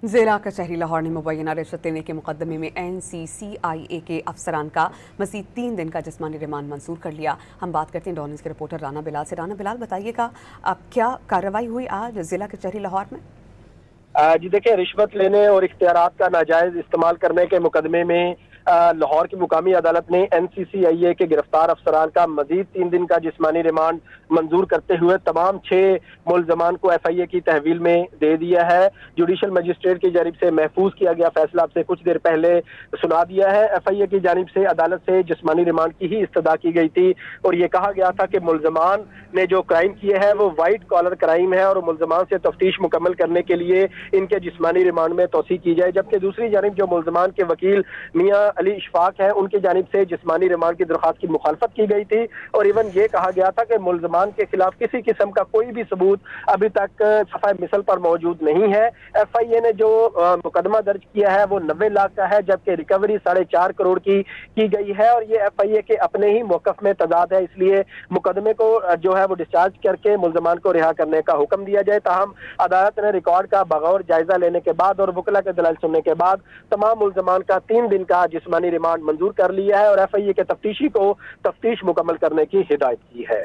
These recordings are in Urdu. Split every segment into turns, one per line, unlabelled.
ضلع کچہری لاہور نے مبینہ رشوت دینے کے مقدمے میں NCCIA کے افسران کا مزید 3 دن کا جسمانی ریمانڈ منظور کر لیا۔ ہم بات کرتے ہیں ڈوننز کے رپورٹر رانا بلال سے۔ رانا بلال، بتائیے گا اب کیا کارروائی ہوئی آج ضلع کچہری لاہور میں؟
جی دیکھیں، رشوت لینے اور اختیارات کا ناجائز استعمال کرنے کے مقدمے میں لاہور کی مقامی عدالت نے NCCIA کے گرفتار افسران کا مزید 3 دن کا جسمانی ریمانڈ منظور کرتے ہوئے تمام 6 ملزمان کو FIA کی تحویل میں دے دیا ہے۔ جوڈیشل مجسٹریٹ کی جانب سے محفوظ کیا گیا فیصلہ اب سے کچھ دیر پہلے سنا دیا ہے۔ FIA کی جانب سے عدالت سے جسمانی ریمانڈ کی ہی استدعا کی گئی تھی اور یہ کہا گیا تھا کہ ملزمان نے جو کرائم کیے ہیں وہ وائٹ کالر کرائم ہے اور ملزمان سے تفتیش مکمل کرنے کے لیے ان کے جسمانی ریمانڈ میں توسیع کی جائے، جبکہ دوسری جانب جو ملزمان کے وکیل میاں علی اشفاق ہیں ان کی جانب سے جسمانی ریمانڈ کی درخواست کی مخالفت کی گئی تھی اور ایون یہ کہا گیا تھا کہ ملزمان کے خلاف کسی قسم کا کوئی بھی ثبوت ابھی تک صفحہ مثل پر موجود نہیں ہے۔ FIA نے جو مقدمہ درج کیا ہے وہ 90 لاکھ کا ہے، جبکہ ریکوری 4.5 کروڑ کی گئی ہے اور یہ FIA کے اپنے ہی موقف میں تضاد ہے، اس لیے مقدمے کو جو ہے وہ ڈسچارج کر کے ملزمان کو رہا کرنے کا حکم دیا جائے۔ تاہم عدالت نے ریکارڈ کا بغور جائزہ لینے کے بعد اور وکلا کے دلائل سننے کے بعد تمام ملزمان کا 3 دن کا جسمانی ریمانڈ منظور کر لیا ہے اور FIA کے تفتیشی کو تفتیش مکمل کرنے کی ہدایت کی ہے۔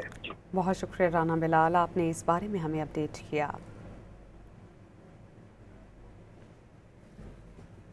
بہت شکریہ رانا بلال، آپ نے اس بارے میں ہمیں اپڈیٹ کیا۔